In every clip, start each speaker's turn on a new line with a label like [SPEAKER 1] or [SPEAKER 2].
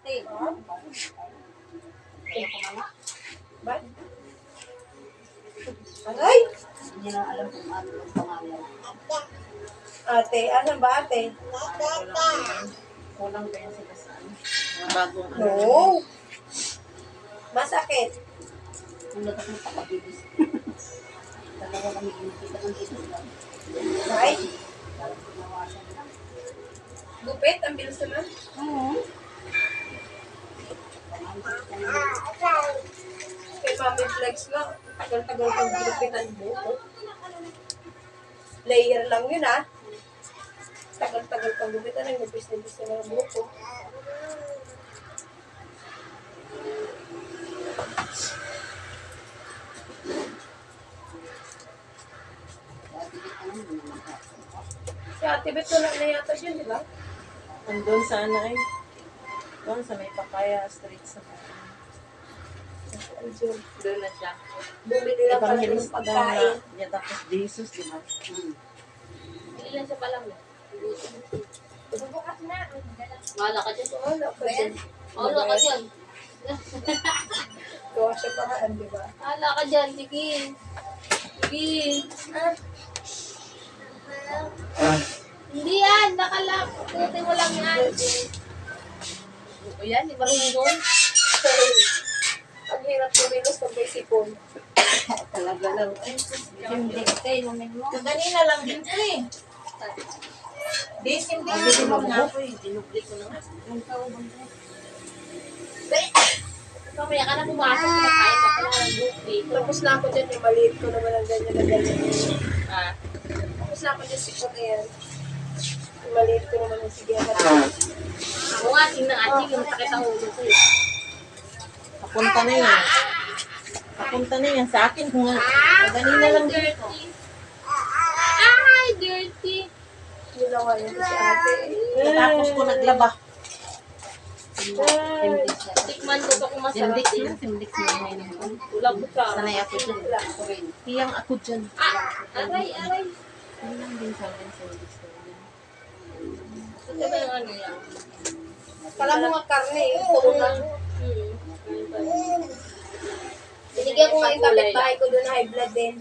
[SPEAKER 1] ate. Kaya ko mga.
[SPEAKER 2] Ba't? Ay!
[SPEAKER 1] Hindi na alam kung ano ang pangalan.
[SPEAKER 2] Ate, asan ba ate?
[SPEAKER 1] Kulang pa yan sila sa ano. Mga bagong ano.
[SPEAKER 2] No! Masakit.
[SPEAKER 1] Kung natakot ako bibis. Talaga kami inikita ng dito lang.
[SPEAKER 2] Ay!
[SPEAKER 1] Parang pinawasan lang.
[SPEAKER 2] Gupit, ang bilis naman. Kay Mami Flex nga, tagal-tagal kang gupitan buko. Layer lang yun ah. Tagal-tagal kang gupitan, ang nipis-nipis na ng buko. Si Ate Bet wala na yata siya, di ba?
[SPEAKER 3] Andun sa ano eh. Doon sa may Papaya Street sa doon na siya.
[SPEAKER 2] Bumili lang pala ng
[SPEAKER 3] Evangelist daw
[SPEAKER 2] pagkain.
[SPEAKER 3] na niya tapos Jesus, di ba?
[SPEAKER 1] Ilan siya pa lang.
[SPEAKER 2] Bukas na.
[SPEAKER 1] Wala ka dyan.
[SPEAKER 2] Wala ka dyan.
[SPEAKER 1] Wala ka dyan.
[SPEAKER 2] Gawa siya paraan, di ba?
[SPEAKER 1] Wala ka dyan. Sige. Sige. Hindi yan. Nakalap. Puti mo lang yan. O yan. Di ba rin doon?
[SPEAKER 2] Ang hirap kumilos ng may sipon.
[SPEAKER 1] Talaga lang. Hindi kayo.
[SPEAKER 4] Kanina lang din ko eh. Disim din mo na ako eh.
[SPEAKER 1] Dinubli ko na nga. Mamaya ka na pumasok. Kumakain ka pala ng buffet.
[SPEAKER 2] Tapos na ako dyan, yung maliit ko naman ang ganyan na ganyan.
[SPEAKER 1] Ah.
[SPEAKER 2] Tapos na ako dyan, sipon na yan. Yung maliit ko naman ang sige.
[SPEAKER 1] Ako nga, tingnan nga. Sige, masakit ang ulo ko eh.
[SPEAKER 3] Papunta na yan. Papunta na yan sa akin kung kanina lang dito.
[SPEAKER 1] Ay, dirty.
[SPEAKER 2] Nilawa niya si ate.
[SPEAKER 3] Tapos ko naglaba.
[SPEAKER 1] Tikman ko pa kung masarap.
[SPEAKER 3] Simdik na. Simdik na yun.
[SPEAKER 1] Ulang buka.
[SPEAKER 3] Sanay ako dyan. Hiyang ako dyan.
[SPEAKER 1] Aray, aray.
[SPEAKER 3] Yun lang din sa akin. Simdik na yun.
[SPEAKER 1] Ito ba yung ano yan?
[SPEAKER 2] Kala mo nga karne eh. Puro na. Binigyan ko nga yung kapitbahay ko doon, high blood din.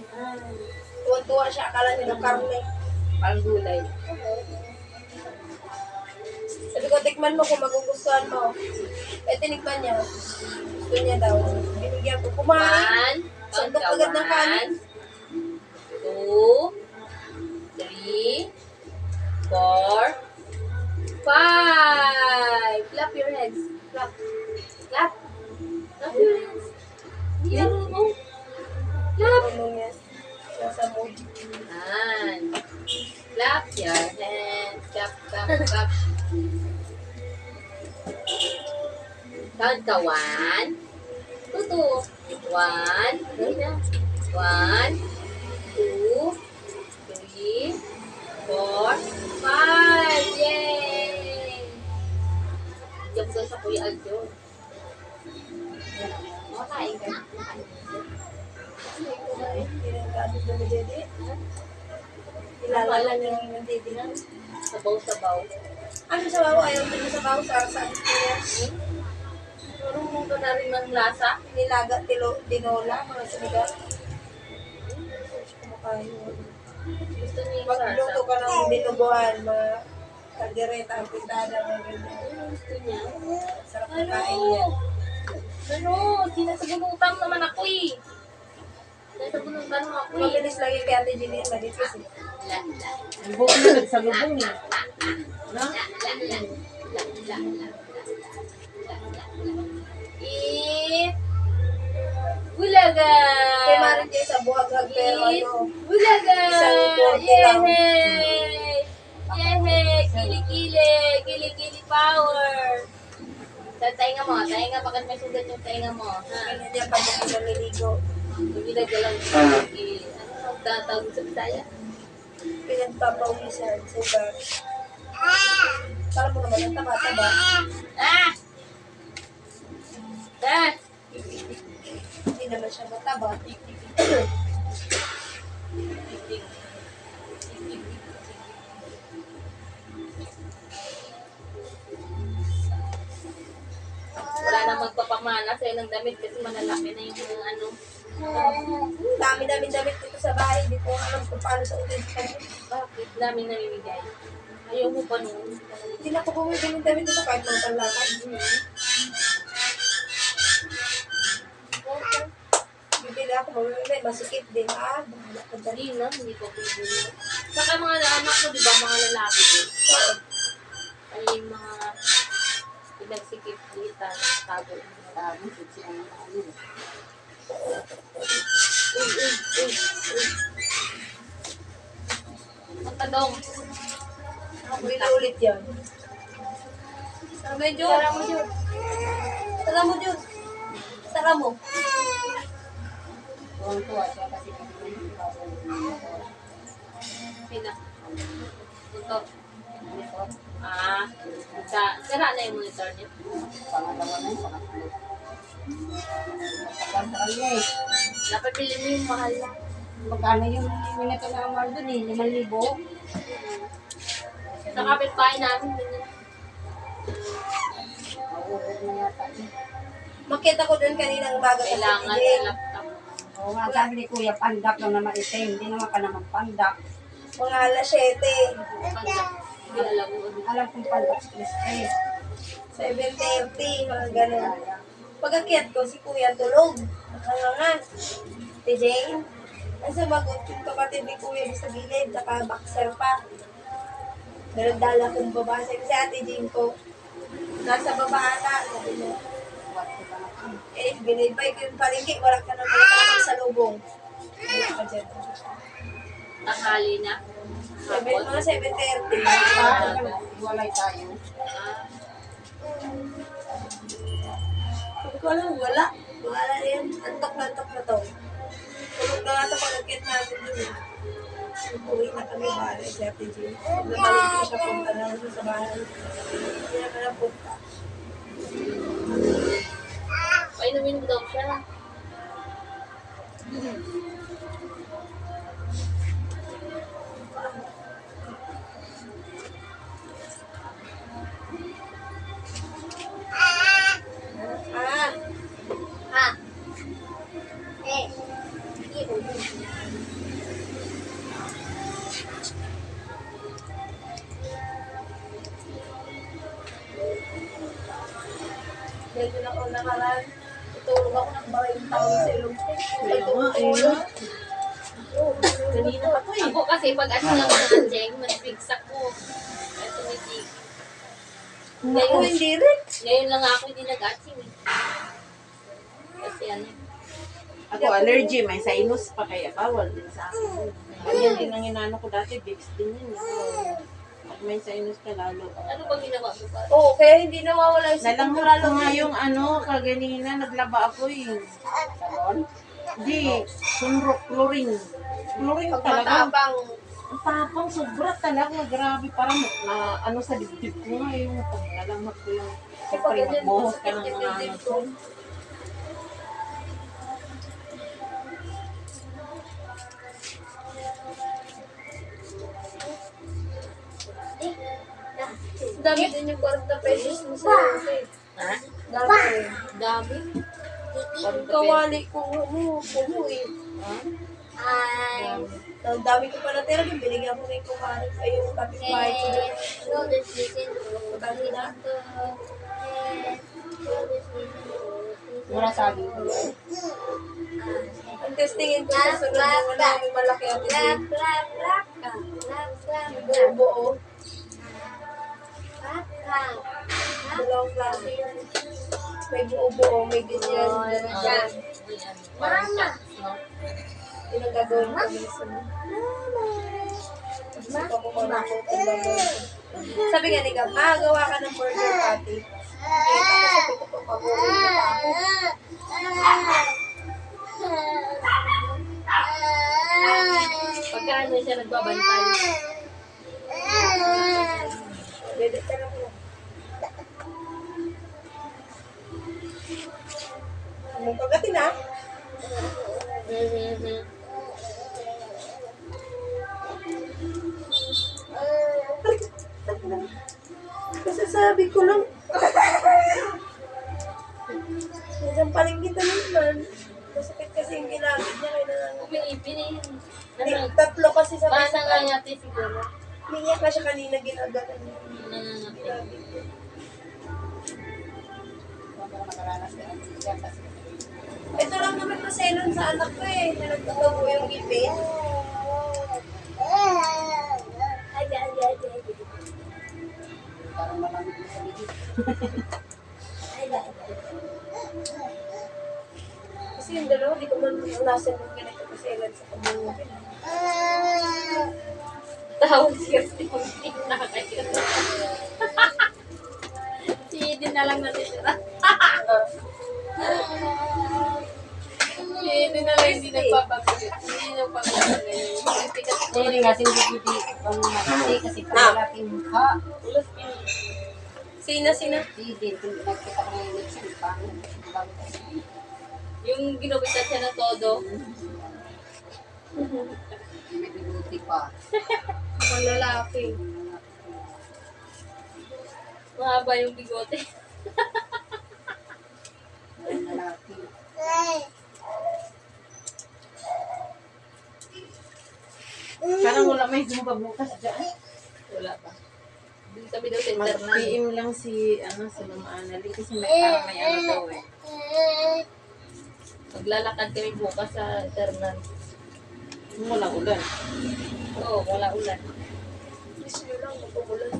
[SPEAKER 2] Tuwan-tuwa siya, akala niya ng karne.
[SPEAKER 1] Parang gulay.
[SPEAKER 2] Sabi ko, tikman mo kung magugustuhan mo. Eh, tinikman niya. Gusto niya daw. Binigyan ko. Kumain. Sandok agad ng kanin.
[SPEAKER 1] 2, 3, 4, 5. Clap your hands. Clap. Clap. Clap your hands. Laro mo. Clap.
[SPEAKER 2] Ano niya? Nasa mo.
[SPEAKER 1] And clap your hands. Clap, clap, clap. Count ka 1, 2, 1, 1, 2, 3, 4, 5. Yay! Diyan ko sa Kuya Aljo. Makain ka na.
[SPEAKER 2] Kilala niya yung didi na.
[SPEAKER 1] Sabaw-sabaw.
[SPEAKER 2] Ano sa bawo? Ayaw din sa bawo sa niya.
[SPEAKER 1] Marunong ka na rin ng lasa.
[SPEAKER 2] Nilaga, dinola, mga sinigang. Kumakain yun.
[SPEAKER 1] Gusto niya yung
[SPEAKER 2] Magluto
[SPEAKER 1] sarsa.
[SPEAKER 2] ka ng binubuhan, mga kaldereta, ang pintada, mga ganyan.
[SPEAKER 1] Gusto niya.
[SPEAKER 2] Sarap na kain yan.
[SPEAKER 1] Ano? Sinasabunutan naman ako eh. Sinasabunutan mo ako eh.
[SPEAKER 2] Mabilis lang yung kay Ate Jeline, malitis eh.
[SPEAKER 3] Ang buko na nagsalubong eh. No?
[SPEAKER 1] Bulaga!
[SPEAKER 2] Kay Marin Jay sa buhag-hag, pero ano,
[SPEAKER 1] Bulaga!
[SPEAKER 2] Isang korte lang.
[SPEAKER 1] Yehey! Yehey! Kili-kili! Kili-kili power! Sa tainga mo. Tainga, bakit may sugat yung tainga mo? Ha?
[SPEAKER 2] ganyan niya pag hindi naliligo.
[SPEAKER 1] Bumilag ka lang. Ano tatawag sa Bisaya?
[SPEAKER 2] Pinagpapawisan, sugar. Para mo naman ang taba-taba.
[SPEAKER 1] Ah! Ah!
[SPEAKER 2] Hindi naman siya mataba.
[SPEAKER 1] mamana sa'yo ng damit kasi malalaki na yung ano.
[SPEAKER 2] Dami-dami damit dito sa bahay. Hindi ko alam kung paano sa ulit.
[SPEAKER 1] Bakit? Daming namimigay. Ayaw mo pa noon.
[SPEAKER 2] Hindi na ako bumibili ng damit dito kahit mga panlakad. Bibili ako, mamimili. Masikip din. Bahala ka dyan.
[SPEAKER 1] Hindi na, hindi ko bibili. Saka mga anak ko, di ba, mga lalaki din. Ay, yung mga pinagsikip dito, tago. Uy. Magkadong.
[SPEAKER 2] Bili na ulit yan. Sabi, Jun. Tara mo, Jun. Tara mo, Jun. Tara mo.
[SPEAKER 1] Pina. Ito. Sira na yung monitor niya. Dapat pili mo yung mahal na.
[SPEAKER 5] Magkano yung minito na amal doon eh? 5,000?
[SPEAKER 1] Sa kapitbahay namin, ganyan.
[SPEAKER 2] Makita ko dun kaninang umaga sa
[SPEAKER 1] Kailangan
[SPEAKER 2] CJ.
[SPEAKER 1] ng laptop.
[SPEAKER 5] Oo nga, sabi ni Kuya, pandak lang naman itim. Hindi naman ka naman pandak.
[SPEAKER 2] Mga alas 7.
[SPEAKER 1] Hindi alam mo.
[SPEAKER 5] Alam kong pandak Christy.
[SPEAKER 2] 7:30, mga ganun. Pag-akyat ko, si Kuya tulog. Nakanganga. Si Jane. Kasi bagot yung kapatid ni Kuya sa gilid, saka boxer pa. Dala kong babasa. Kasi ate Jane ko, nasa baba ata. Sabi niya, binibay ko yung palingki, wala ka naman tamang sa lubong. Wala ka dyan.
[SPEAKER 1] Tanghali na.
[SPEAKER 2] Mga 7:30.
[SPEAKER 5] Walay tayo.
[SPEAKER 2] Sabi ko alam, wala. Wala yan. Antok na to. Tulog na nga ito pag-akit natin dun. Uwi na kami bahay sa Ate Jean. Nabalik ko siya punta na sa bahay. Hindi na kaya punta.
[SPEAKER 1] Painumin mo daw siya.
[SPEAKER 2] Dahil na ako nakaraan. Itulog ako ng bahay yung tao sa ilong ko.
[SPEAKER 3] Kaya nga, ayun. Kanina pa to eh.
[SPEAKER 1] Ako kasi pag ano lang ng anjeng, mas bigsak ko. Kaya tumitig.
[SPEAKER 2] Ako hindi rin.
[SPEAKER 1] Ngayon lang ako hindi nag-atching eh. Kasi ano.
[SPEAKER 3] Ako, allergy. May sinus pa kaya bawal din sa akin. Ganyan din ang inano ko dati. Vicks din yun. Pag may sinus ka lalo.
[SPEAKER 1] Ano bang ginawa mo pa?
[SPEAKER 2] Oo, kaya hindi nawawala yung
[SPEAKER 3] Nalanghap ko nga yung kaganina. Naglaba ako eh. Di, sunrok, chlorine. Chlorine talaga.
[SPEAKER 2] Matapang.
[SPEAKER 3] Ang tapang, sobra talaga. Grabe, parang sa dibdib ko nga yung paglalanghap ko yung siyempre magbuhos ka ng mga ano.
[SPEAKER 2] Dami din yung 40 pesos mo sa kasi.
[SPEAKER 3] Ha?
[SPEAKER 2] Dami rin.
[SPEAKER 1] Dami.
[SPEAKER 2] Kawali ko puno eh. Ang dami ko pa natira, binigyan ko na yung kumari ay yung kapitbahay ko doon. Kanina.
[SPEAKER 5] Mura sabi ko.
[SPEAKER 2] Ang testingin ko sa sunod yung wala yung malaki ang tingin. Buo. Dalawang klase yan. May buo-buo, may ganyan. Ganyan.
[SPEAKER 1] Mama.
[SPEAKER 2] Yun ang gagawin ko minsan. Gusto ko kumana ko sabi nga ni Gab, gawa ka ng burger patty. Eh, tapos sabi ko pa paborito pa ako.
[SPEAKER 1] Pagka ano siya nagbabantay.
[SPEAKER 2] Bebe, tara mo. Anong pagkatin ha? Kasasabi ko lang.
[SPEAKER 1] Binin.
[SPEAKER 2] Tatlo kasi sa
[SPEAKER 1] Baka nangangati siguro.
[SPEAKER 2] Umiiyak na siya kanina, ginagalan niya.
[SPEAKER 1] Nangangati.
[SPEAKER 2] Grabe ko. Ito lang naman maselan sa anak ko eh, na nagtatago yung ngipin. Ay, ay, ay, ay.
[SPEAKER 5] Parang malamig na sa bibig.
[SPEAKER 2] Ay, ay, ay. Kasi yung dalawa, di ko man nasa ng ganito maselan sa kabungan.
[SPEAKER 1] Tawag siya si Kunti. Nakakayot. Si Eden na lang natitira. Si Eden na lang hindi nagpapagulit. Hindi nagpapagulit ngayon.
[SPEAKER 5] Hindi nga hindi pang matay kasi pangalaking mukha.
[SPEAKER 2] Sina.
[SPEAKER 5] Hindi, kung nagkita ko ng election, pangit.
[SPEAKER 1] Yung ginubitan siya ng todo.
[SPEAKER 5] May binuti pa.
[SPEAKER 2] Mga lalaki.
[SPEAKER 1] Mahaba yung bigote.
[SPEAKER 5] May lalaki.
[SPEAKER 3] Parang wala may Zumba bukas dyan.
[SPEAKER 1] Wala pa. Dun kami daw sa internet.
[SPEAKER 3] Mag-PM lang si Mama Annalyn kasi parang may ano daw eh.
[SPEAKER 1] Maglalakad kami bukas sa internet.
[SPEAKER 3] Wala ulan.
[SPEAKER 1] Oo, wala ulan.
[SPEAKER 2] Gusto nyo lang, magpupulan.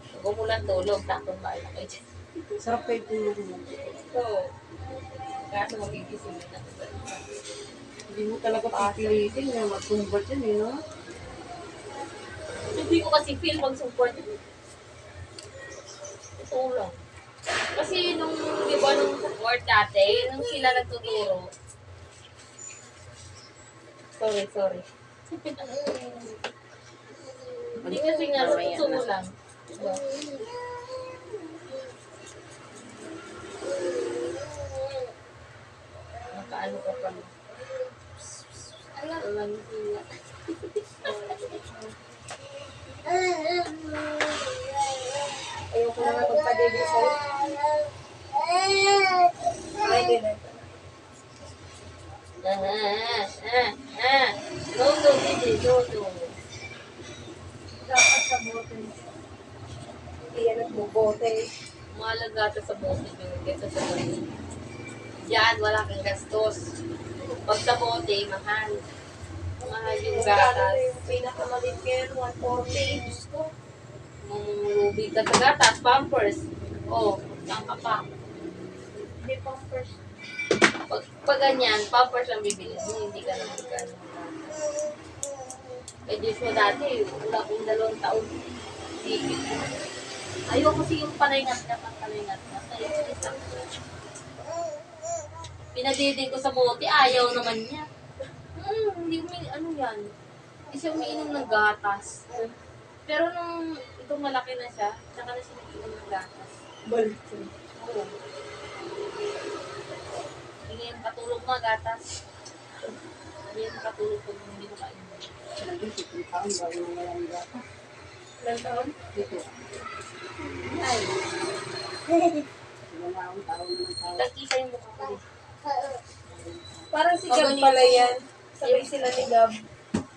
[SPEAKER 1] Pag umulan, tulog. Takong bahala kayo dyan.
[SPEAKER 3] Sarap kayo tulog mo.
[SPEAKER 1] Oo. Kaso magigising na.
[SPEAKER 3] Hindi mo talaga pipilitin na mag-Zumba dyan eh, no?
[SPEAKER 1] Hindi ko kasi feel mag-support. Ito lang. Kasi nung, di ba, nung support dati, nung sila nagtuturo. Sorry. Hindi kasi nga, gusto mo lang. Diba? Nakaano ka pa. Alam sila.
[SPEAKER 2] Ayoko na nga magpa-dede sa'yo. Ay, din na.
[SPEAKER 1] Dodo, hindi, dodo.
[SPEAKER 2] Dapat sa bote. Hindi yan nagbubote.
[SPEAKER 1] Malagata sa bote yun kaysa sa bote. Diyan, wala kang gastos. Pag sa bote, mahal. Mahal yung gatas.
[SPEAKER 2] Yung pinakamalit ngayon, 140. Diyos ko.
[SPEAKER 1] Mamulubi ka sa gatas, pampers. Oh, saan ka pa?
[SPEAKER 2] Hindi pang first.
[SPEAKER 1] Pag ganyan, pampers ang bibili mo, hindi ka na magkano. Eh, Diyos mo dati, wala akong 2 taon. Higit. Ayaw kasi yung palingat na. Sa'yo, isang. Pinadiding ko sa bote, ayaw naman niya. Hindi ko ano yan. Hindi siya umiinom ng gatas. Pero nung itong malaki na siya, saka na siya umiinom ng gatas.
[SPEAKER 2] Balik.
[SPEAKER 1] Oo. Hindi yung patulog mo, gatas. Hindi yung patulog pag hindi mo kain.
[SPEAKER 5] Lagi, 15 taon, bago na walang gata.
[SPEAKER 2] Ilang taon?
[SPEAKER 5] Dito.
[SPEAKER 1] Ay,
[SPEAKER 5] Wala akong taon na ng taon.
[SPEAKER 1] nagkisa yung mukha ko.
[SPEAKER 2] Parang si Gab pala yan. Sabay sila ni Gab.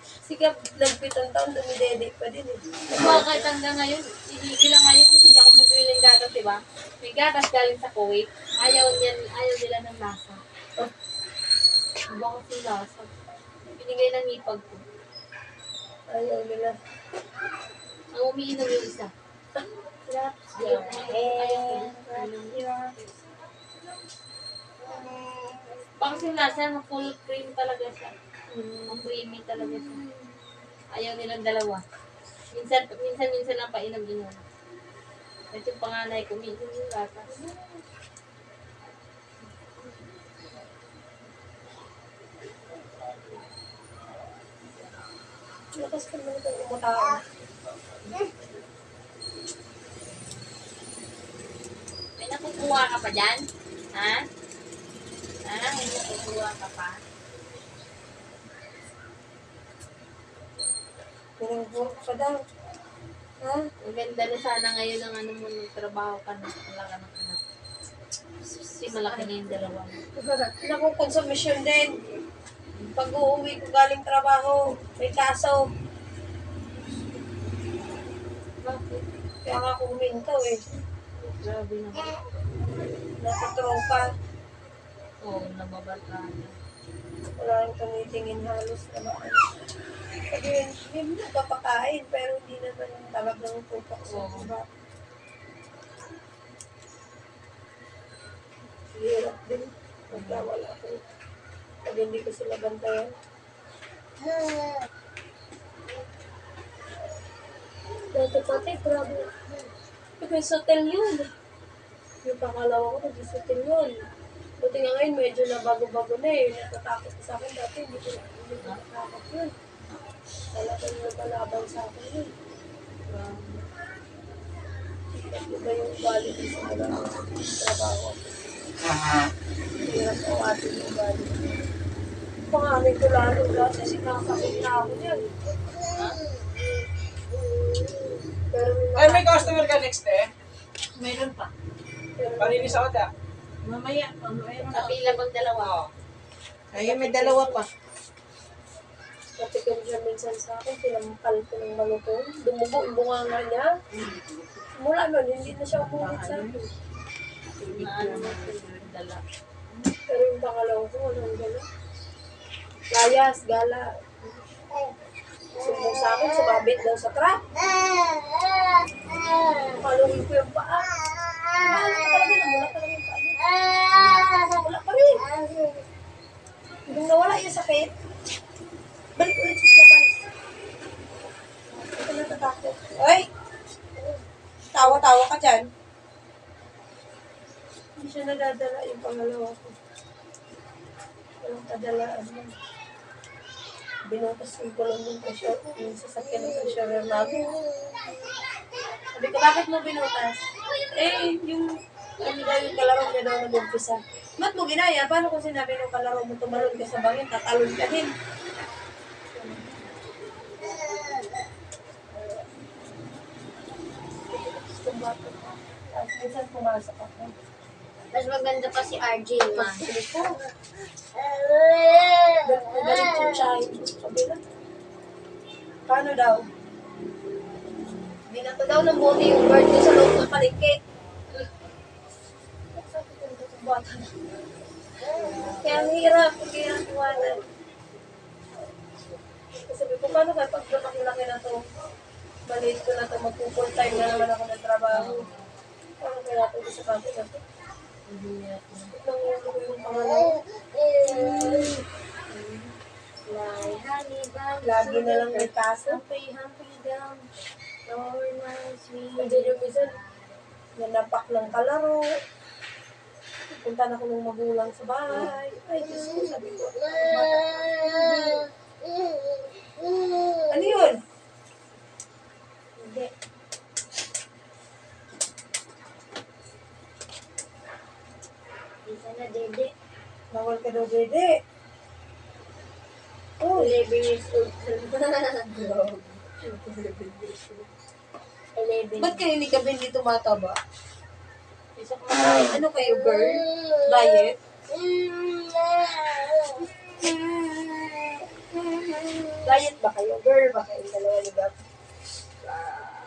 [SPEAKER 2] Si Gab, nagpitong taon, dumidede pa din eh.
[SPEAKER 1] Bakit hanggang ngayon, itigil lang ngayon kasi hindi ako mabili ng gatas, di ba? May gatas galing sa Kuwait. Ayaw nila ng lasa. Iba kasi lasa. Binigay ng ipag ko.
[SPEAKER 2] Ayaw nila.
[SPEAKER 1] Ang umiinom yung isa. Baka kasi lasa, full cream talaga siya. Ang creamy talaga siya. Ayaw nilang dalawa. Minsan lang painom-inom. At yung panganay ko, minsan yung gatas.
[SPEAKER 2] Lakas ka naman ito umutaan.
[SPEAKER 1] May nakukuha ka pa dyan? Ha? May nakukuha ka pa?
[SPEAKER 2] Pinag-work pa daw. Ha?
[SPEAKER 1] Ang ganda na sana ngayon ang ano mo, trabaho ka na. Wala ka ng anak. Kasi malaki na yung dalawa.
[SPEAKER 2] Nakukonsumisyon din. Pag uuwi ko galing trabaho, may kaso.
[SPEAKER 1] Bakit?
[SPEAKER 2] Kaya nga ako huminto eh.
[SPEAKER 1] Grabe naman.
[SPEAKER 2] Nasa-tropa.
[SPEAKER 1] Oo, nababarkahan niya.
[SPEAKER 2] Wala nang tumitingin halos naman. Sabi yun, hindi mo nagpapakain, pero hindi naman talagang tutok sa
[SPEAKER 1] Oo.
[SPEAKER 2] iba. Hirap din. Pagka wala ko. Pag hindi ko sila bantayan. Dati pati, grabe. Nag-hotel yun. Yung pangalawa ko, nag-hotel yun. Buti nga ngayon, medyo na bago-bago na eh. Natatakot ko sa akin dati, hindi ko natatakot yun. Talagang nagpalaban sa akin yun. Iba yung bali ko sa mga trabaho. Hirap ang ating yung bali. Panganay ko lalo kasi sinakakit na ako niyan. Pero
[SPEAKER 6] Ay, may customer ka next eh.
[SPEAKER 3] Mayroon pa.
[SPEAKER 6] Parinis ako da.
[SPEAKER 3] Mamaya, mayroon
[SPEAKER 1] Sa pila bang dalawa?
[SPEAKER 6] Oo.
[SPEAKER 3] Ayun, may dalawa pa.
[SPEAKER 2] Natikim siya minsan sa akin, pinampal ko ng malutong. Dumubo yung bunganga niya. Mula nun, hindi na siya umulit sa akin.
[SPEAKER 1] Na ano mo dala.
[SPEAKER 2] Pero yung pangalawa ko, walang gala. Layas, gala. Sumbong sa akin, sumabit daw sa truck. Paluhin ko yung paa. Mahal ko talaga, namula talaga yung paa niya. Wala pa rin. Hanggang nawala yung sakit, balik ulit sa labas. Ito natatakot. Ay! Tawa-tawa ka dyan. Hindi siya nadadala yung pangalawa ko. Walang kadalaan mo. Binutas yung kulong ng pressure, yung sasakyan ng pressure namin. Sabi ko, bakit mo binutas? Eh, yung ano daw yung kalaro niya daw nag-umpisa. Ba't mo ginaya? Paano kung sinabi ng kalaro mo tumalon ka sa bangin, tatalon ka din? Tapos minsan pumasok ako.
[SPEAKER 7] Mas maganda pa si RJ, ma.
[SPEAKER 2] Sabi ko, galit yung child. Sabi na, paano daw? Binato daw ng bote yung bird ko sa loob ng palengke. Sabi ko, itong bata na. Kaya ang hirap, ang hirap iwanan. Sabi ko, paano kaya pag lumaki-laki na to? Maliit ko na to, mag-full time na naman ako ng trabaho. Paano kaya ito sa kapit na to? Nangulo ko yung pangalawa.
[SPEAKER 7] Fly, honey, bang,
[SPEAKER 2] Lagi na lang may kaso.
[SPEAKER 7] humpy, humpy down. Lower my sweet.
[SPEAKER 2] Nandiyan yung minsan, nanapak ng kalaro. Punta na ko ng magulang sa bahay. Ay, Diyos ko, sabi ko. Ano yun? Hindi.
[SPEAKER 7] Isa na, dede.
[SPEAKER 2] Bawal ka daw, dede. Oh,
[SPEAKER 7] 11 years old. 11.
[SPEAKER 2] ba't kayo hindi ka hindi tumataba?
[SPEAKER 1] Isa ko
[SPEAKER 2] Ano kayo, girl? Diet? Diet ba kayo? Girl ba kayo? Dalawa ni Gab?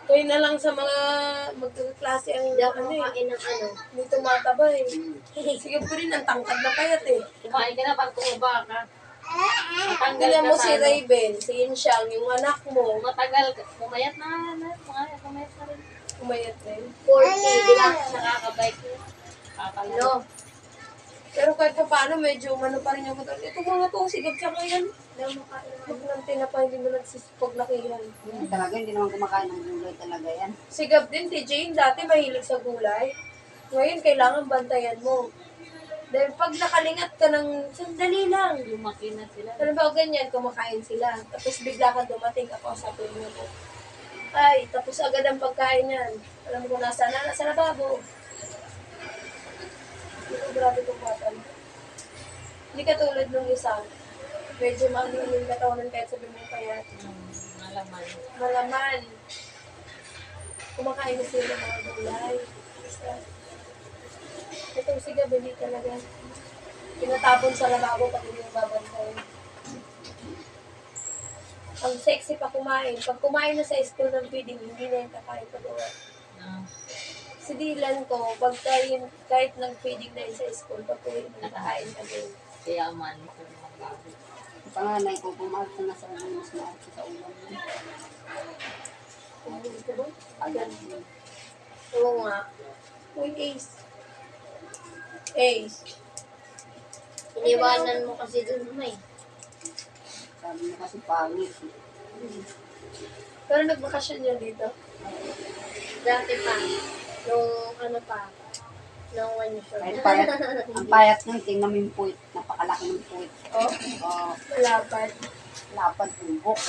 [SPEAKER 2] Kayo na lang sa mga magkaklase ang
[SPEAKER 7] Hindi ako
[SPEAKER 2] ano eh.
[SPEAKER 7] makain ng ano.
[SPEAKER 2] Hindi tumataba eh. Sige po rin, ang tangkad na payat eh.
[SPEAKER 1] kumain ka na pag tumaba ka. Matanggal
[SPEAKER 2] Tingnan mo
[SPEAKER 1] ka
[SPEAKER 2] si
[SPEAKER 1] sa ano.
[SPEAKER 2] Raven, si Insyang, yung anak mo,
[SPEAKER 1] Matagal ka. Pumayat na. Pumayat na rin.
[SPEAKER 2] umayat rin.
[SPEAKER 7] 40, di ba?
[SPEAKER 1] Nakakabike niya. Kakalo.
[SPEAKER 7] No.
[SPEAKER 2] Pero kahit pa paano, medyo umano pa rin yung motor. Ito mga to, sigap siya ngayon.
[SPEAKER 7] Hindi ako makain ng
[SPEAKER 2] Huwag nang tinapa, hindi mo nagsisipag lakihan.
[SPEAKER 5] Talaga, hindi naman kumakain ng gulay talaga yan.
[SPEAKER 2] Sigap din, si Jane, dati mahilig sa gulay. Ngayon, kailangan bantayan mo. Dahil pag nakalingat ka ng sandali lang,
[SPEAKER 1] Lumaki na sila.
[SPEAKER 2] alam ba, ganyan, kumakain sila. Tapos bigla ka dumating, kapausapin mo ko. Ay, tapos agad ang pagkain yan. Alam ko nasa lababo. Pero grabe kong bata. Hindi katulad nung isa. Medyo maano yung katawan kahit sabi mo kaya
[SPEAKER 1] Malaman.
[SPEAKER 2] malaman. Kumakain na sila ng mga gulay. Basta, itong sigaw, hindi talaga. Pinatapon sa lababo pag hindi yung babantay. Ang sexy pa kumain. Pag kumain na sa school ng feeding, hindi na yung kakain pa doon.
[SPEAKER 1] Ah,
[SPEAKER 2] Si Dylan ko, pag kahit nag-feeding na yun sa school, pag uwi, nakain ka din.
[SPEAKER 1] kaya man ko mga bago.
[SPEAKER 5] Ang panganay ko, pumarto na sa ulo, mas maarte sa ulam.
[SPEAKER 2] Kumain ko ba?
[SPEAKER 5] Agad.
[SPEAKER 2] Oo nga. Uy, Ace. Ace.
[SPEAKER 7] Iniwanan mo kasi dun may.
[SPEAKER 5] Sabi niya kasi pangit.
[SPEAKER 2] Pero nagbakasyon niya dito.
[SPEAKER 7] Dati pa. Nung ano pa. Nung 1 year old.
[SPEAKER 5] Kahit payat, ang payat nun, tingnan mo yung puwit. Napakalaki ng puwit.
[SPEAKER 2] Oh,
[SPEAKER 5] Oh,
[SPEAKER 2] malapad.
[SPEAKER 5] lapad tumbok.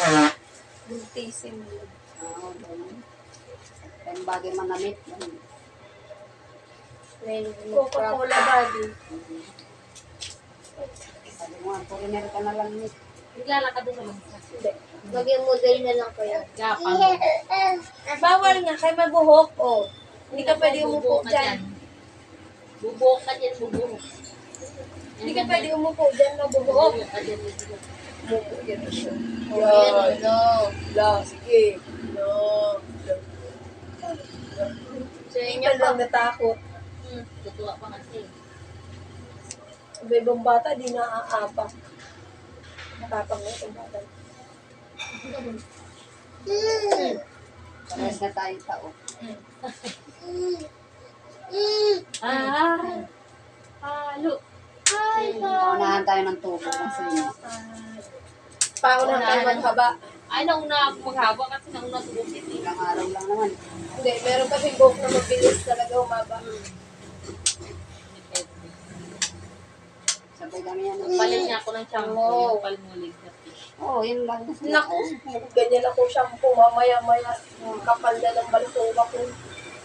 [SPEAKER 2] Buntisin mo.
[SPEAKER 5] Oo, ganun. Kaya yung bagay manamit. Ganun.
[SPEAKER 2] Coca-Cola body.
[SPEAKER 5] Sabi mo, foreigner ka na lang nit.
[SPEAKER 1] Naglalakad doon sa bansa.
[SPEAKER 2] Hindi.
[SPEAKER 7] Maging model na lang kayo.
[SPEAKER 1] Gapang.
[SPEAKER 2] Bawal nga, kay mabuhok. Oh. Hindi ka pwede umupo
[SPEAKER 1] Bubuhok ka
[SPEAKER 2] dyan.
[SPEAKER 1] Bubuhok ka dyan, bubuhok.
[SPEAKER 2] Hindi ka pwede umupo dyan, mabuhok.
[SPEAKER 1] Bubuhok ka dyan, bubuhok.
[SPEAKER 2] Umupo dyan siya.
[SPEAKER 7] Yan, no.
[SPEAKER 2] La, sige. No.
[SPEAKER 7] So, yun
[SPEAKER 2] Hindi
[SPEAKER 7] yung
[SPEAKER 2] lang natakot.
[SPEAKER 1] Tutuwa pa kasi.
[SPEAKER 2] Iba ibang bata, di naaapa. Nakapang na itong bata.
[SPEAKER 5] Parehas na tayo tao.
[SPEAKER 1] Halo.
[SPEAKER 5] Paunahan tayo ng tubo kasi
[SPEAKER 2] Pauna tayo maghaba.
[SPEAKER 1] Ay, nauna ako maghaba kasi nauna tubusin eh.
[SPEAKER 5] ilang araw lang naman.
[SPEAKER 2] Hindi, meron kasi buhok na mabilis talaga humaba.
[SPEAKER 5] Sabay kami yan.
[SPEAKER 1] Palit niya ako ng shampoo, yung palmulig na fish.
[SPEAKER 5] Oo, yun lang.
[SPEAKER 2] Naku, ganyan ako shampoo. Mamaya-maya, kapal na ng balatuba ko.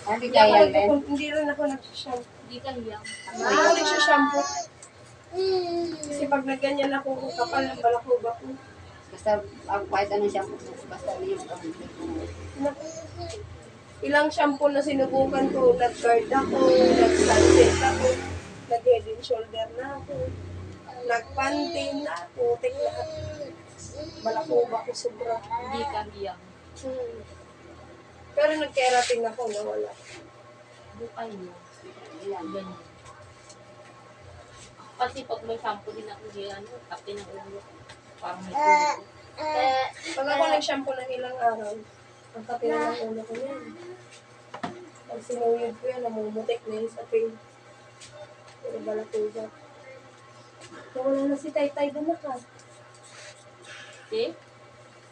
[SPEAKER 5] Hindi
[SPEAKER 2] Hindi,
[SPEAKER 5] kaya yan.
[SPEAKER 2] hindi rin ako nagsashampoo.
[SPEAKER 1] Hindi ka hiyang.
[SPEAKER 2] Hindi ako nagsashampoo. Kasi pag nagganyan ako, kapal ng balatuba ko.
[SPEAKER 5] Basta kahit anong shampoo, basta yung pamilya ko.
[SPEAKER 2] Ilang shampoo na sinubukan ko, nag-guard ako, nag-sunset ako, nag-head and shoulder na ako, nag-pantin na ako, tek lahat. Balakuba ko sobra.
[SPEAKER 1] Hindi ka hiyang.
[SPEAKER 2] Pero nag-keratin ako, nawala.
[SPEAKER 1] Hindi ka hiyang.
[SPEAKER 5] Yan.
[SPEAKER 1] Ganyan. Kasi pag may shampoo din ako hiyang, kapte ng ulo. Parang may ulo.
[SPEAKER 2] Pag ako nag-shampoo ng ilang araw, ang kape na ng ulo ko yan. Pag sinuyod ko yan, namumutik na yun sa pain. Pero balakuba. Nawala na si Taytay doon na ka.
[SPEAKER 1] Okay?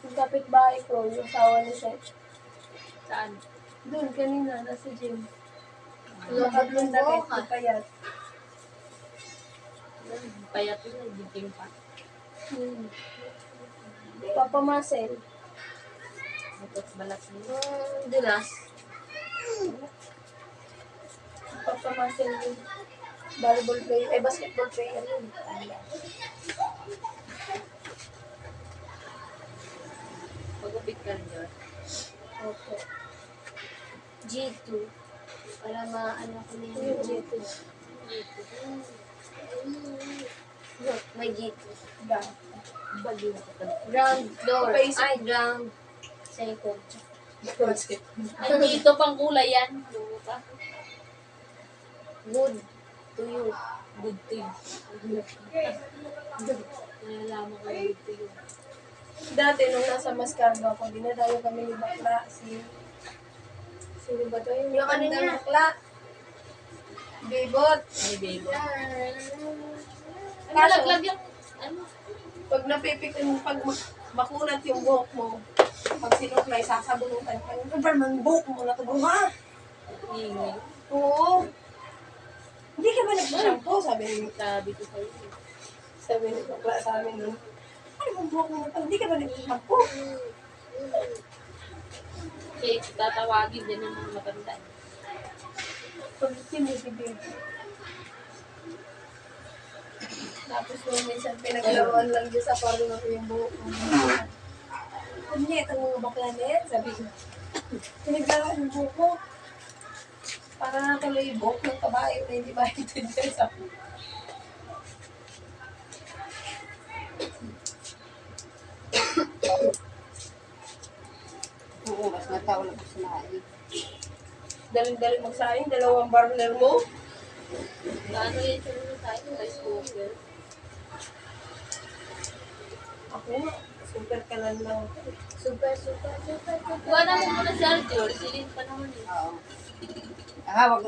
[SPEAKER 2] Yung kapitbahay ko, yung asawa ni Seth.
[SPEAKER 1] Saan?
[SPEAKER 2] Doon, kanina, nasa gym.
[SPEAKER 7] Lumabas
[SPEAKER 2] Yung
[SPEAKER 7] yung
[SPEAKER 2] damit,
[SPEAKER 7] buhok, ah.
[SPEAKER 2] yung payat.
[SPEAKER 1] Payat yun, nagiging pa.
[SPEAKER 2] Papamasel.
[SPEAKER 1] Tapos balat niya.
[SPEAKER 7] Dilas.
[SPEAKER 2] Papamasel yun. Volleyball player, basketball player yun.
[SPEAKER 1] Pag-upit ka rin yun.
[SPEAKER 2] Okay.
[SPEAKER 7] G2. Para maano ko na
[SPEAKER 2] Yung
[SPEAKER 7] yun.
[SPEAKER 2] G2.
[SPEAKER 7] Look, may G2.
[SPEAKER 2] Da.
[SPEAKER 1] Baliw ka talaga.
[SPEAKER 7] Ground floor.
[SPEAKER 2] Basic.
[SPEAKER 7] Ay, ground. Second.
[SPEAKER 2] Basket.
[SPEAKER 1] Ay, dito pang kulay yan. Buo ka.
[SPEAKER 7] Good to you.
[SPEAKER 1] Good to you. Nalalaman ko yung good to you.
[SPEAKER 2] Dati, nung nasa Mascardo ako, dinadayo kami ni Bakla. Sino ba to? Yung
[SPEAKER 7] Yung ano
[SPEAKER 2] matandang
[SPEAKER 7] niya?
[SPEAKER 2] Bakla. Bebot.
[SPEAKER 1] Ay, baby. Ay,
[SPEAKER 2] Kaso-
[SPEAKER 1] malaglag yung, ano?
[SPEAKER 2] Pag pag makunat yung buhok mo, pag sinuklay, sasabunutan ka. Ano ba naman buhok mo na ito? Ha?
[SPEAKER 1] Ingay.
[SPEAKER 2] Oo. Hindi ka ba nag-shampoo? Sabi ni
[SPEAKER 1] Sabi ko sa'yo.
[SPEAKER 2] Sabi ni Bakla sa amin nun. Ano bang buhok mo na ito? Hindi ka ba nag-shampoo?
[SPEAKER 1] Kaya tatawagin din ng mga matanda.
[SPEAKER 2] Pag sinibigay. Tapos nung minsan pinaglawan lang dyan sa parang ako yung buhok mo. Hindi, itong mga bakla na yan. Sabi ko, pinaglawan yung buhok mo. Para na tuloy yung buhok ng kabayo na hindi maintindihan sa yung dali magsayang, 2 burner mo.
[SPEAKER 1] Gaano yun sa akin, rice cooker.
[SPEAKER 2] Ako nga, super kalan lang.
[SPEAKER 7] Super, super, super, super.
[SPEAKER 1] Kuha naman muna si Arjor, silin pa naman eh.
[SPEAKER 5] Oo.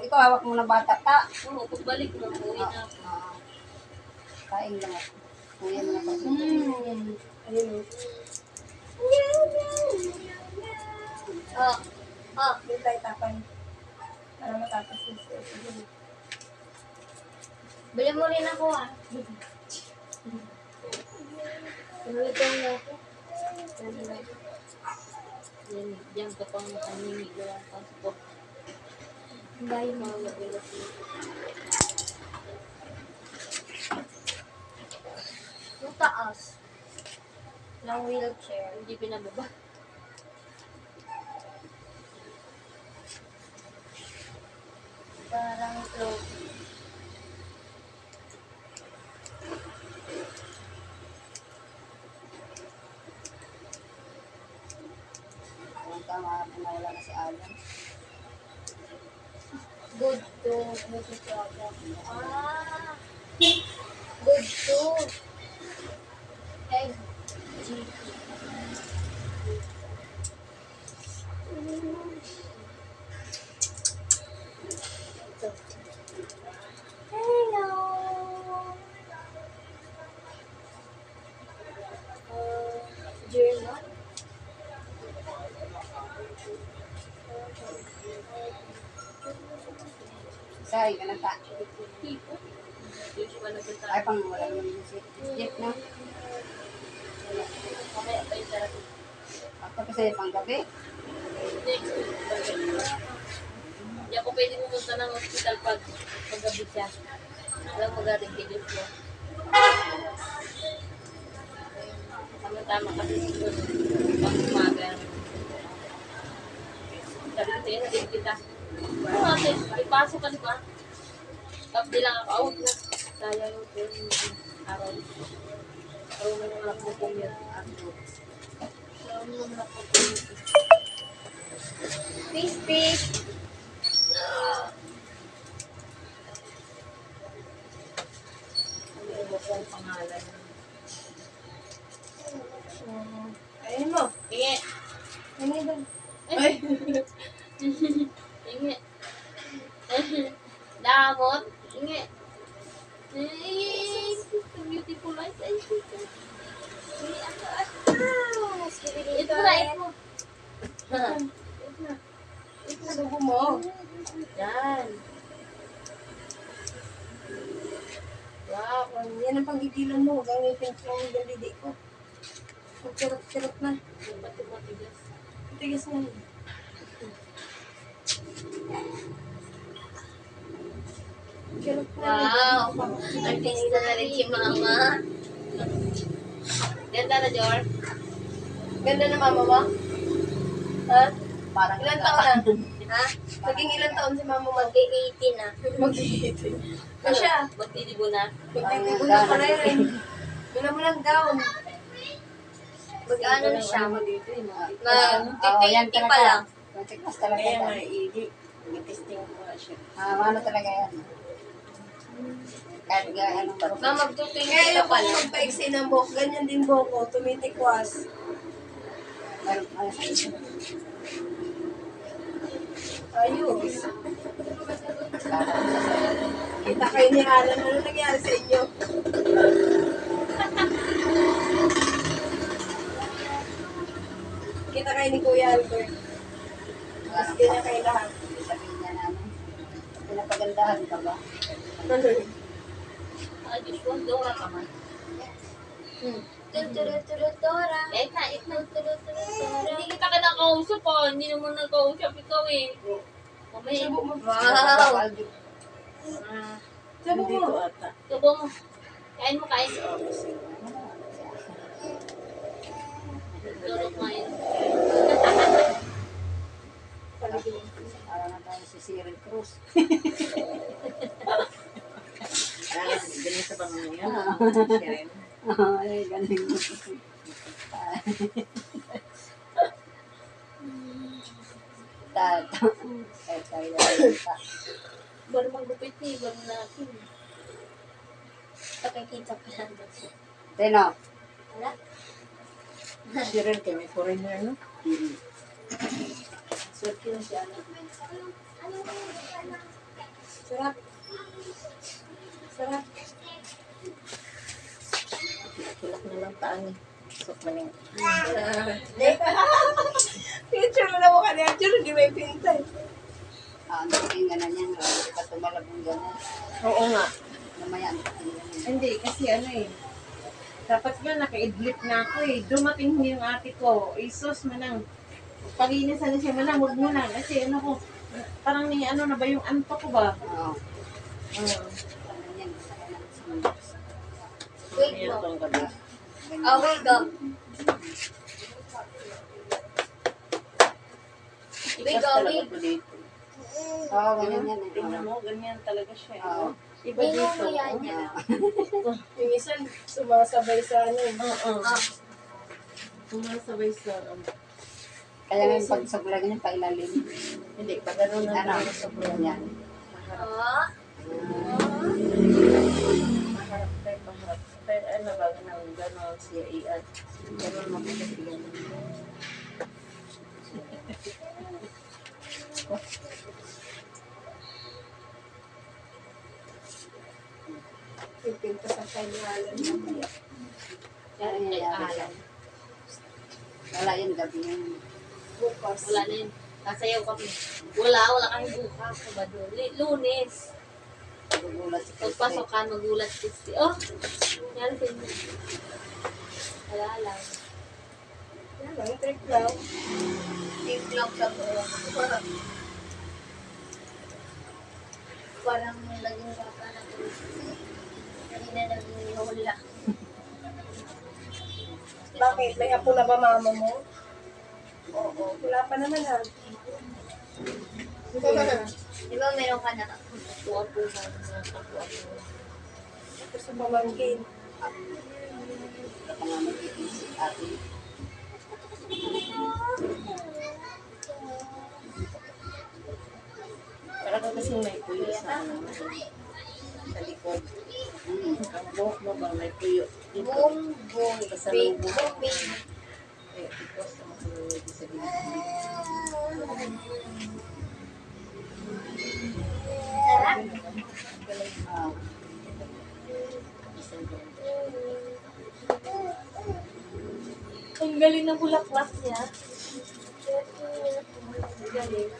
[SPEAKER 5] Ikaw hawak mo na bata ka.
[SPEAKER 1] Oo, pagbalik mo, uwi na ako.
[SPEAKER 5] Oo. Kain lang ako. Kuya mo na pa.
[SPEAKER 2] Ayun o. Yung tayo tapan. Para matapos yung sige.
[SPEAKER 7] Bili mo rin ako ah. Ito na ako.
[SPEAKER 1] Yan, diyan ka pang makamimig lang passport.
[SPEAKER 7] Dahil mo. Yung taas. Ng wheelchair.
[SPEAKER 1] Hindi pinababa.
[SPEAKER 7] Parang close.
[SPEAKER 5] Kung tama, wala na si Alan.
[SPEAKER 7] Good to. Good to problem. Good to. Egg. Hello. German.
[SPEAKER 5] Say, ka na ta.
[SPEAKER 1] Usual na punta.
[SPEAKER 5] Ay, pang wala naman yung si Jeff na.
[SPEAKER 1] Mamaya pa yung therapy.
[SPEAKER 5] Ako kasi pang gabi.
[SPEAKER 1] Next week. Hindi ako pwede pumunta ng hospital pag gabi siya. Alam mo galing kilos mo. Tama-tama kasi siguro pag umaga. Sabi ko sa'yo, naging kita. Oo ate, ipasok ka diba? Tapos di lang ako out na. Sayang yung araw. Araw na yung anak mo kong yun. Araw na yung anak mo kong yun.
[SPEAKER 7] Fish, fish.
[SPEAKER 1] Ano ko ang pangalan?
[SPEAKER 2] Ayun mo.
[SPEAKER 1] Inge!
[SPEAKER 2] Ayun ba?
[SPEAKER 1] Ay! Inge! Damot! Inge! Ay, so beautiful eyes. Ay, ito na, ito.
[SPEAKER 2] Subo mo.
[SPEAKER 1] Yan.
[SPEAKER 2] Wow, yan ang panggigilan mo. Gamitin ko ang dalidi ko. Ang sirap-sirap na.
[SPEAKER 1] Pati matigas.
[SPEAKER 2] Tigas na. Sirap na.
[SPEAKER 1] Wow! Artista na rin si Mama. Ganda na, Jor.
[SPEAKER 2] Ganda na mama mo? Ha?
[SPEAKER 5] Parang
[SPEAKER 2] Ilan taon na? Ha? Naging ilan taon si mama mo?
[SPEAKER 7] Mag-18 na.
[SPEAKER 2] Mag-iitin. Kasya.
[SPEAKER 1] Magtitibo na.
[SPEAKER 2] Magtitibo na ka rin. Bila mo lang down.
[SPEAKER 7] Mag-ano na siya?
[SPEAKER 1] dito eh.
[SPEAKER 5] Oo, yan
[SPEAKER 7] Mag-20 pa lang.
[SPEAKER 5] talaga. Kontikmas talaga
[SPEAKER 3] Kaya
[SPEAKER 5] yan.
[SPEAKER 3] nga, i-testing ko nga siya.
[SPEAKER 5] Ano talaga yan. Kahit ano ba?
[SPEAKER 7] Ma, mag-20
[SPEAKER 2] Kaya
[SPEAKER 7] pa
[SPEAKER 2] ako
[SPEAKER 7] lang.
[SPEAKER 2] magpaiksi ng buhok. Ganyan din buhok ko. Tumitikwas. Ayos. Kita kayo ni Alan. Ano nangyari sa inyo? Kita kayo ni Kuya Albert. Mas kanya kayo lahat.
[SPEAKER 5] Sabihin niya namin. Pinapagandahan ka ba?
[SPEAKER 1] Usual, Dora ka man.
[SPEAKER 7] Tuturuturutora.
[SPEAKER 1] Eat na, eat na.
[SPEAKER 7] Tuturuturutora.
[SPEAKER 1] Hindi kita kinakausap po. Hindi naman nagkausap ikaw eh. Mamaya.
[SPEAKER 2] Subo mo.
[SPEAKER 7] Wow.
[SPEAKER 2] Subo
[SPEAKER 3] Hindi
[SPEAKER 2] mo.
[SPEAKER 3] ko ata.
[SPEAKER 1] Tubo mo. Kain mo, kain. Turok mo yun.
[SPEAKER 5] Parang na tayo si Cyril Cruz.
[SPEAKER 3] Ganyan sa bangang yan. Siya rin.
[SPEAKER 5] Ay, galing. baliktad. Kahit tayo baliktad.
[SPEAKER 1] Baru magupit ni, baru natin.
[SPEAKER 7] Pakikita pa lang.
[SPEAKER 5] Sino?
[SPEAKER 7] Wala.
[SPEAKER 3] Si Ren kay may foreigner, no?
[SPEAKER 2] Swerte na siya. Sarap. Sarap.
[SPEAKER 3] Tulak na lang taan eh. Sok maning.
[SPEAKER 2] Picture mo na mukha ni Arjun, hindi may pintay.
[SPEAKER 5] Ang tingin ganan yan. Patumalabong ganan.
[SPEAKER 3] Oo nga.
[SPEAKER 5] Namaya ang tingin.
[SPEAKER 3] Hindi, kasi ano eh. Dapat nga naka-idlip na ako eh. Dumating yung ate ko. Isos manang. Paginisan na siya manang. Huwag mo na. Kasi ano ko. Parang ni ano na ba yung anto ko ba?
[SPEAKER 5] Oo.
[SPEAKER 3] Oo.
[SPEAKER 5] Ano yan? Sa kanan sa
[SPEAKER 7] Wait
[SPEAKER 3] Ayan
[SPEAKER 7] mo.
[SPEAKER 3] itong gabi.
[SPEAKER 7] Okay, go.
[SPEAKER 3] Ikas
[SPEAKER 7] Wait,
[SPEAKER 3] talaga
[SPEAKER 7] wait.
[SPEAKER 3] po dito.
[SPEAKER 5] Oo, ganyan yan.
[SPEAKER 3] Tingnan mo, ganyan talaga siya.
[SPEAKER 5] Oo.
[SPEAKER 3] Iba
[SPEAKER 7] Hindi
[SPEAKER 3] dito.
[SPEAKER 7] mo yan niya.
[SPEAKER 2] Yung isa, sumasabay sa ano.
[SPEAKER 3] Oo. Sumasabay sa
[SPEAKER 5] Kaya nga yung pagsaglag niya pailalim.
[SPEAKER 3] hindi, pag ano na
[SPEAKER 5] Ano?
[SPEAKER 3] tayo sa buwan.
[SPEAKER 5] Ganyan.
[SPEAKER 7] Oh.
[SPEAKER 3] Maharap tayo, maharap. Pero ano ba, gano'n siya iyan. Gano'n makikasigan.
[SPEAKER 2] Pipinta sa kailangan.
[SPEAKER 5] Yan yung alam. Wala yung gabi yung
[SPEAKER 2] Bukas.
[SPEAKER 1] Wala na yun. Kasayaw kami. Wala kami bukas. Sabado. Lunes.
[SPEAKER 5] gugulat si Christy.
[SPEAKER 1] Pagpasokan, magulat Christy. Oh! Yan sa inyo. Wala lang.
[SPEAKER 2] Yan lang, trip lang.
[SPEAKER 7] Deep lang sa buong. Parang naging bata na to. Hindi na naging lola.
[SPEAKER 2] Bakit? May apo na ba mama mo? Oo. Wala pa naman ha.
[SPEAKER 7] Di ba meron ka na?
[SPEAKER 1] Tuwa po sa kapwa ko.
[SPEAKER 2] Ito sa pamangkin.
[SPEAKER 5] Baka nga mag-iisip ate.
[SPEAKER 3] Parang kasi may puyo sa ano, sa likod. Ang buhok mo ba may puyo dito?
[SPEAKER 7] Boom, boom,
[SPEAKER 3] Sa
[SPEAKER 7] big,
[SPEAKER 3] lubong.
[SPEAKER 7] boom,
[SPEAKER 3] Eh, because sa mga sa gilid.
[SPEAKER 7] Sarap.
[SPEAKER 5] Ah,
[SPEAKER 1] Ang galing ng bulaklak niya. Ang galing.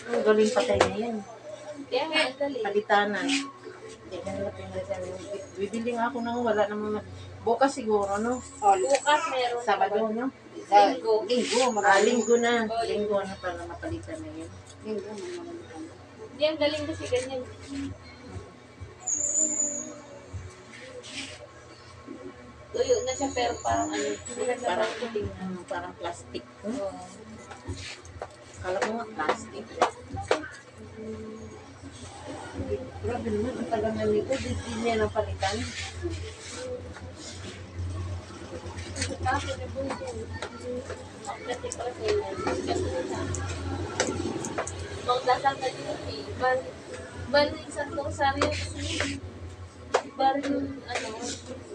[SPEAKER 3] Ang galing patay na yan.
[SPEAKER 1] Kaya nga, ang galing.
[SPEAKER 3] Palitanan. Hindi ka nila pinagyan. Bibili nga ako nang wala namang bukas siguro, no?
[SPEAKER 5] oh,
[SPEAKER 1] Bukas meron.
[SPEAKER 3] Sabado, no?
[SPEAKER 5] linggo. Linggo,
[SPEAKER 3] Linggo na. Linggo na para mapalitan na yun.
[SPEAKER 5] Linggo, mamalitan.
[SPEAKER 1] Hindi, ang galing kasi ganyan. Tuyo na siya pero parang ano, hindi na siya
[SPEAKER 3] Parang,
[SPEAKER 1] parang puting na.
[SPEAKER 3] parang plastic. No?
[SPEAKER 1] Oo.
[SPEAKER 3] Kala ko nga plastic. Grabe naman, ang tagal na nito. Hindi niya napalitan.
[SPEAKER 1] Tapos na po ito. Kasi para sa iyo. Magdasal na din ito eh. Bali isang tong saryo kasi bali yung ano,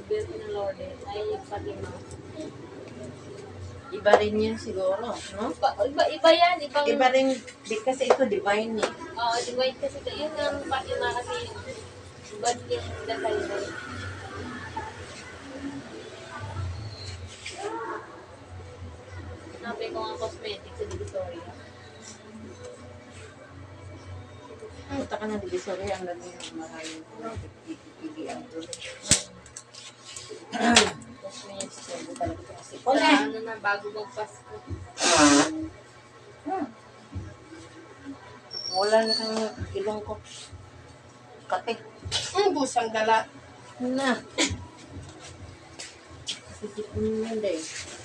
[SPEAKER 1] Birth ng Lord ay Fatima.
[SPEAKER 3] Iba rin yun siguro, no?
[SPEAKER 1] Iba yan.
[SPEAKER 3] Iba rin, di kasi ito divine eh.
[SPEAKER 1] Oo, divine kasi ito. Yun ang Fatima kasi bad yung dasal na yun. Sinabi ko nga cosmetics sa Divisoria.
[SPEAKER 3] Punta ka na divisory, ang dami ng maraming pipilian doon.
[SPEAKER 1] Cosmetics.
[SPEAKER 3] Sabi talaga ito kasi.
[SPEAKER 1] Wala. Ano na, bago magpasko.
[SPEAKER 3] Wala na kang ilong ko. Kate.
[SPEAKER 2] Busang dala.
[SPEAKER 3] Na. Kasi tip mo yun eh.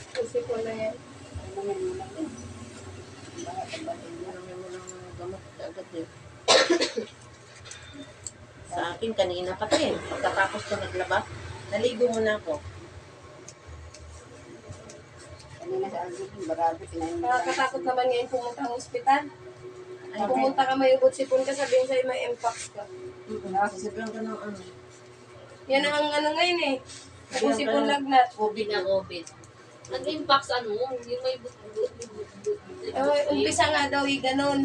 [SPEAKER 2] Kasi ko na yan.
[SPEAKER 5] Ano naman muna din.
[SPEAKER 3] Marami mo lang gamot agad eh. Sa akin, kanina pa din. Pagkatapos ko naglaba, naligo muna ako.
[SPEAKER 5] Hindi na sa algid, barado, pinayin.
[SPEAKER 2] Nakakatakot naman ngayon pumunta ang ospital. Pumunta ka may ubot sipon ka, sabihin sa'yo may mpox ka.
[SPEAKER 3] Sasabihan ka ng ano.
[SPEAKER 2] Yan ang ano ngayon eh. Ubot sipon lagnat.
[SPEAKER 1] COVID na COVID. Nag-impact ano, yung may
[SPEAKER 2] Umpisa nga daw yung ganun.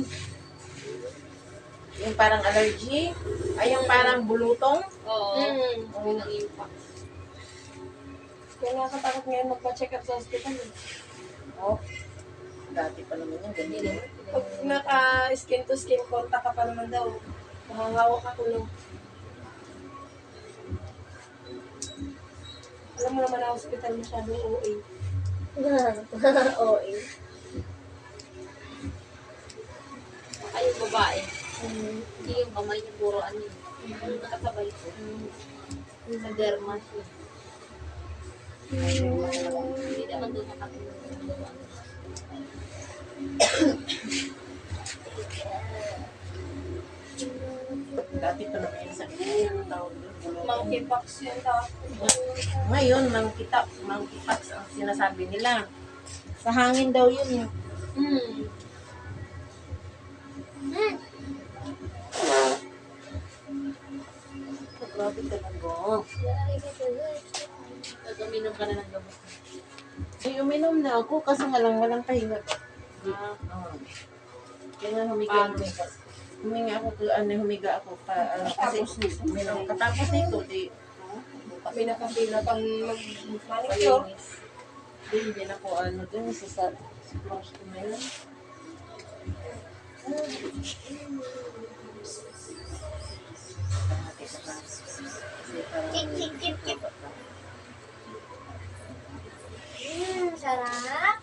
[SPEAKER 3] Yung parang allergy, ay yung parang bulutong.
[SPEAKER 1] Oo.
[SPEAKER 2] Mm.
[SPEAKER 1] Nag-impact.
[SPEAKER 2] Kaya nakakatakot ngayon magpa-check up sa hospital eh.
[SPEAKER 3] Oh, dati pa naman yung ganyan.
[SPEAKER 2] Pag naka-skin to skin contact ka pa naman daw, makangawak ka tulong. Alam mo naman na hospital masyadong OA.
[SPEAKER 7] Oo eh.
[SPEAKER 1] Ay, yung babae. Hindi yung kamay niya, puro ano yun. Nakasabay ko. Sa derma siya. Hindi naman doon nakatulong.
[SPEAKER 3] Dati pa naman yung sakit. Yung tawag doon, bulutong.
[SPEAKER 2] Monkeypox yun daw.
[SPEAKER 3] Ngayon, monkeypox ang sinasabi nila. Sa hangin daw yun. Grabe talaga.
[SPEAKER 1] Nag-uminom ka na ng gamot.
[SPEAKER 3] Ay, uminom na ako kasi nga lang walang pahinga. Kaya nga humiga ako kasi uminom. Katapos nito, di
[SPEAKER 2] Kami nakapila pang mag-manicure.
[SPEAKER 3] hindi na ako dun sa close to me lang.
[SPEAKER 7] Sarap.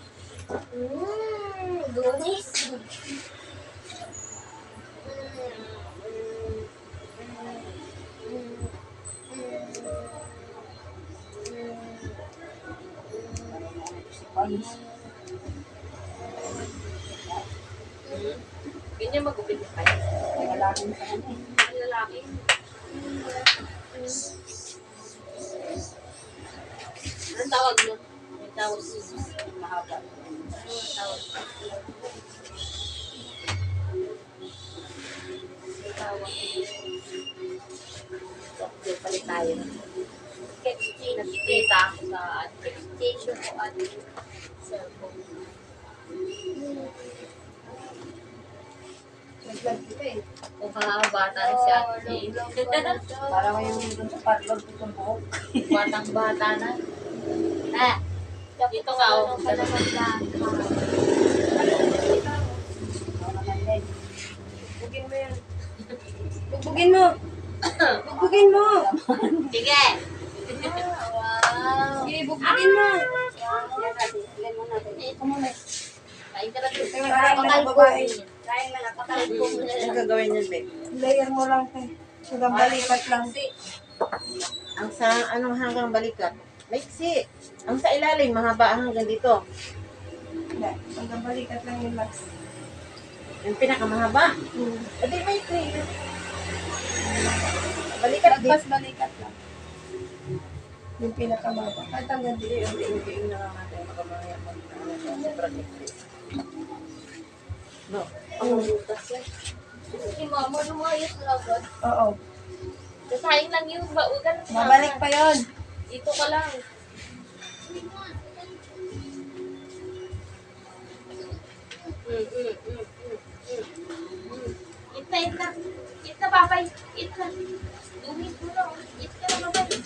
[SPEAKER 7] Dunis.
[SPEAKER 1] Ganyan mag-upit na kayo.
[SPEAKER 5] Lalaki sa kanya.
[SPEAKER 1] Ang lalaki. Anong tawag mo? May tawag mo.
[SPEAKER 5] Mahaba.
[SPEAKER 1] Anong tawag mo? May tawag mo. Okay, palit tayo. Nakikita ako sa
[SPEAKER 7] Tissue ko at
[SPEAKER 1] cellphone.
[SPEAKER 2] Nag-vlog kita eh.
[SPEAKER 1] Kung kakabata na si Ate Jane.
[SPEAKER 5] Para mo yung dun sa parlor, itong buhok.
[SPEAKER 1] Batang-bata na. Dito ka, oh.
[SPEAKER 7] ka naman lang.
[SPEAKER 5] Ano naman din.
[SPEAKER 2] Bugin mo yan. Bugbugin mo! Bugbugin mo!
[SPEAKER 1] Sige!
[SPEAKER 7] Wow.
[SPEAKER 2] Sige, bugbugin mo!
[SPEAKER 5] Yan natin, ilan mo natin.
[SPEAKER 7] Ito muna.
[SPEAKER 1] Kain ka na dito.
[SPEAKER 2] Kain na ng babae.
[SPEAKER 7] Kain na lang. Kakalpong mo na
[SPEAKER 3] Ang
[SPEAKER 7] lang.
[SPEAKER 3] gagawin niyan, Bek?
[SPEAKER 2] Layer mo lang tayo. Hanggang balikat lang.
[SPEAKER 3] Ang sa anong hanggang balikat? Maiksi. Ang sa ilalim, mahaba hanggang dito.
[SPEAKER 2] Hindi, hanggang balikat lang yung last.
[SPEAKER 3] Yung pinakamahaba. Adi may cream. Balikat din.
[SPEAKER 2] Lagpas balikat lang. Yung pinakamaba. At hanggang dito.
[SPEAKER 3] Hindi na lang natin makamaya sobrang ikli. No.
[SPEAKER 1] Ang butas yan.
[SPEAKER 7] Si mama, lumayos na agad.
[SPEAKER 2] Oo.
[SPEAKER 1] Kasayang lang yung baugan.
[SPEAKER 2] Babalik pa yon.
[SPEAKER 1] Dito ka lang. Eat na, eat na. Eat na, babay. Eat na. Dumit mo na. Eat ka na, babay.